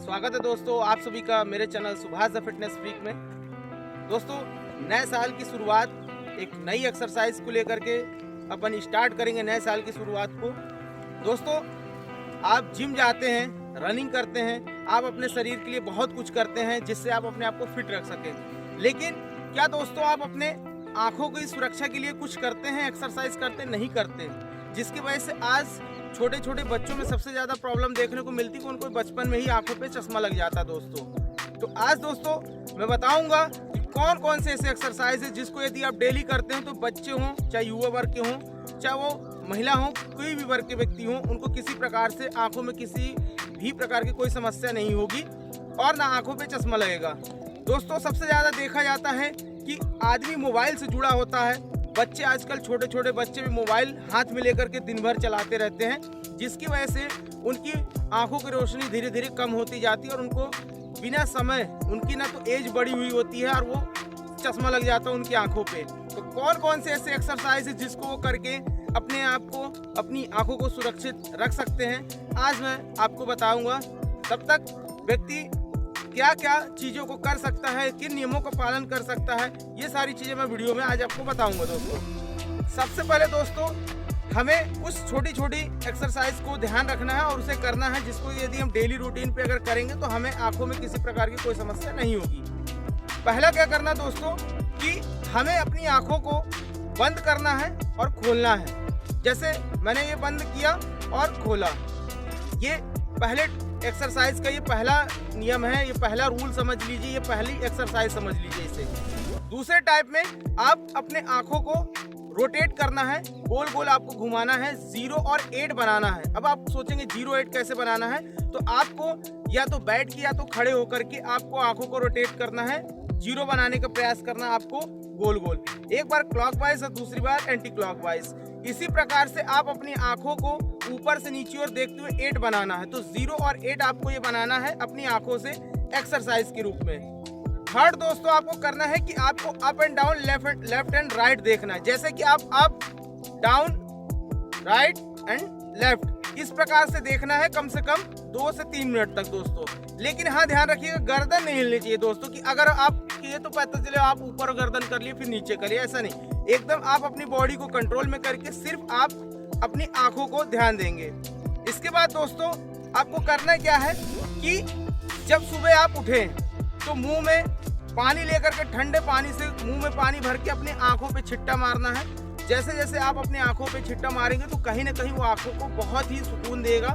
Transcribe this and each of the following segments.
स्वागत है दोस्तों आप सभी का मेरे channel Subhash the fitness freak में। दोस्तों नए साल की शुरुआत एक नई एक्सरसाइज को लेकर के अपन स्टार्ट करेंगे नए साल की शुरुआत को। दोस्तों आप जिम जाते हैं, रनिंग करते हैं, आप अपने शरीर के लिए बहुत कुछ करते हैं जिससे आप अपने आप को फिट रख सकें, लेकिन क्या दोस्तों आप अपने आँखों की सुरक्षा के लिए कुछ करते हैं, एक्सरसाइज करते नहीं करते, जिसकी वजह से आज छोटे छोटे बच्चों में सबसे ज़्यादा प्रॉब्लम देखने को मिलती है कि उनको बचपन में ही आंखों पे चश्मा लग जाता है दोस्तों। तो आज दोस्तों मैं बताऊंगा कि कौन कौन से ऐसे एक्सरसाइज है जिसको यदि आप डेली करते हो तो बच्चे हों, चाहे युवा वर्ग के हों, चाहे वो महिला हों, कोई भी वर्ग के व्यक्ति हों, उनको किसी प्रकार से आंखों में किसी भी प्रकार की कोई समस्या नहीं होगी और ना आंखों पे चश्मा लगेगा। दोस्तों सबसे ज़्यादा देखा जाता है कि आदमी मोबाइल से जुड़ा होता है। बच्चे आजकल छोटे छोटे बच्चे भी मोबाइल हाथ में लेकर के दिन भर चलाते रहते हैं, जिसकी वजह से उनकी आंखों की रोशनी धीरे धीरे कम होती जाती है और उनको बिना समय उनकी ना तो एज बड़ी हुई होती है और वो चश्मा लग जाता है उनकी आंखों पे। तो कौन कौन से ऐसे एक्सरसाइज है जिसको वो करके अपने आप को, अपनी आंखों को सुरक्षित रख सकते हैं, आज मैं आपको बताऊंगा। तब तक व्यक्ति क्या क्या चीज़ों को कर सकता है, किन नियमों का पालन कर सकता है, ये सारी चीज़ें मैं वीडियो में आज आपको बताऊंगा। दोस्तों सबसे पहले दोस्तों हमें कुछ छोटी छोटी एक्सरसाइज को ध्यान रखना है और उसे करना है, जिसको यदि हम डेली रूटीन पे अगर करेंगे तो हमें आंखों में किसी प्रकार की कोई समस्या नहीं होगी। पहला क्या करना दोस्तों कि हमें अपनी आंखों को बंद करना है और खोलना है। जैसे मैंने ये बंद किया और खोला, ये पहले एक्सरसाइज का ये पहला नियम है, ये पहला रूल समझ लीजिए, ये पहली एक्सरसाइज समझ लीजिए इसे। दूसरे टाइप में आप अपने आंखों को रोटेट करना है, गोल गोल आपको घुमाना है, 0 और 8 बनाना है। अब आप सोचेंगे 0 8 कैसे बनाना है, तो आपको या तो बैठ के या तो खड़े होकर के आपको आंखों को रोटेट करना है, 0 बनाने का प्रयास करना है आपको गोल गोल, एक बार क्लॉकवाइज और दूसरी बार एंटी क्लॉकवाइज। इसी प्रकार से आप अपनी आंखों को ऊपर से नीचे और देखते हुए 8 बनाना है। तो 0 और 8 आपको ये बनाना है अपनी आंखों से एक्सरसाइज के रूप में। थर्ड दोस्तों आपको करना है कि आपको up and down, left and right देखना है। जैसे कि आप up, down, right and left, इस प्रकार से देखना है कम से कम 2 से 3 मिनट तक दोस्तों। लेकिन हाँ ध्यान रखिएगा गर्दन नहीं हिलनी चाहिए दोस्तों, कि अगर आप किए तो पता चले आप ऊपर गर्दन कर लिए फिर नीचे करिए, ऐसा नहीं। एकदम आप अपनी बॉडी को कंट्रोल में करके सिर्फ आप अपनी आंखों को ध्यान देंगे। इसके बाद दोस्तों आपको करना क्या है कि जब सुबह आप उठें तो मुंह में पानी लेकर के, ठंडे पानी से मुंह में पानी भर के अपनी आंखों पे छिट्टा मारना है। जैसे जैसे आप अपनी आंखों पे छिट्टा मारेंगे तो कहीं ना कहीं वो आंखों को बहुत ही सुकून देगा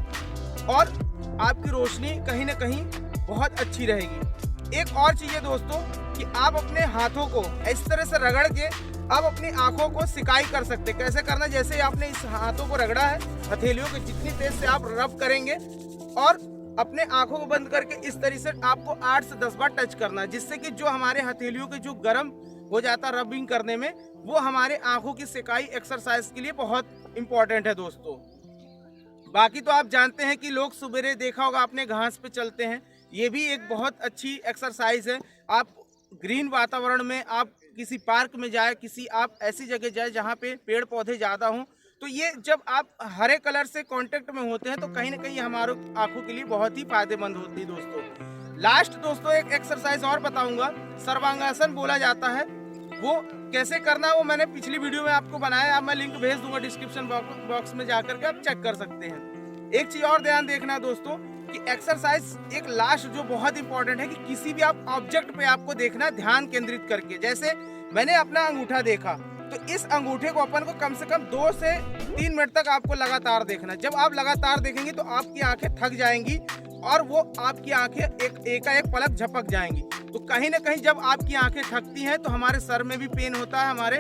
और आपकी रोशनी कहीं ना कहीं बहुत अच्छी रहेगी। एक और चीज़ है दोस्तों कि आप अपने हाथों को इस तरह से रगड़ के आप अपनी आंखों को सिकाई कर सकते। कैसे करना, जैसे आपने इस हाथों को रगड़ा है, हथेलियों के जितनी तेज से आप रब करेंगे और अपने आंखों को बंद करके इस तरीके से आपको 8 से 10 बार टच करना है, जिससे कि जो हमारे हथेलियों के जो गर्म हो जाता है रबिंग करने में, वो हमारे आंखों की सिकाई एक्सरसाइज के लिए बहुत इंपॉर्टेंट है दोस्तों। बाकी तो आप जानते हैं कि लोग सवेरे देखा होगा आपने घास पे चलते हैं, ये भी एक बहुत अच्छी एक्सरसाइज है। आप ग्रीन वातावरण में, आप किसी पार्क में जाए, किसी आप ऐसी जगह जाए जहाँ पे पेड़ पौधे ज़्यादा हों, तो ये जब आप हरे कलर से कांटेक्ट में होते हैं तो कहीं ना कहीं हमारे आंखों के लिए बहुत ही फायदेमंद होती है दोस्तों। लास्ट दोस्तों एक एक्सरसाइज और बताऊंगा, सर्वांगासन बोला जाता है। वो कैसे करना है वो मैंने पिछली वीडियो में आपको बनाया, आप मैं लिंक भेज दूंगा डिस्क्रिप्शन बॉक्स में जाकर के आप चेक कर सकते हैं। एक चीज और ध्यान देखना है दोस्तों कि एक्सरसाइज एक लास्ट जो बहुत इंपॉर्टेंट है कि किसी भी आप ऑब्जेक्ट पे आपको देखना ध्यान केंद्रित करके। जैसे मैंने अपना अंगूठा देखा तो इस अंगूठे को अपन को कम से कम 2 से 3 मिनट तक आपको लगातार देखना। जब आप लगातार देखेंगे तो आपकी आंखें थक जाएंगी और वो आपकी आंखें एकाएक पलक झपक जाएंगी। तो कहीं ना कहीं जब आपकी आंखें थकती हैं तो हमारे सर में भी पेन होता है, हमारे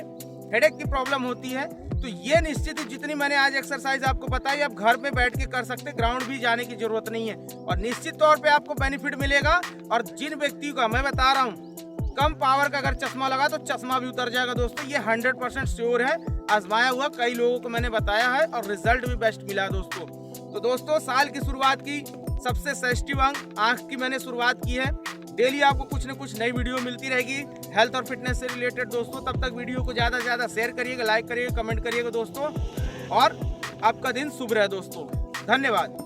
हेडेक की प्रॉब्लम होती है। तो ये निश्चित जितनी मैंने आज एक्सरसाइज आपको बताई आप घर में बैठ के कर सकते, ग्राउंड भी जाने की जरूरत नहीं है और निश्चित तौर पे आपको बेनिफिट मिलेगा। और जिन व्यक्तियों का मैं बता रहा हूँ कम पावर का अगर चश्मा लगा तो चश्मा भी उतर जाएगा दोस्तों, ये 100% श्योर है, आजमाया हुआ कई लोगों को मैंने बताया है और रिजल्ट भी बेस्ट मिला दोस्तों। तो दोस्तों साल की शुरुआत की सबसे सेंसिटिव अंग आंख की मैंने शुरुआत की है। डेली आपको कुछ न कुछ नई वीडियो मिलती रहेगी हेल्थ और फिटनेस से रिलेटेड दोस्तों। तब तक वीडियो को ज़्यादा से ज़्यादा शेयर करिएगा, लाइक करिएगा, कमेंट करिएगा दोस्तों, और आपका दिन शुभ रहे दोस्तों। धन्यवाद।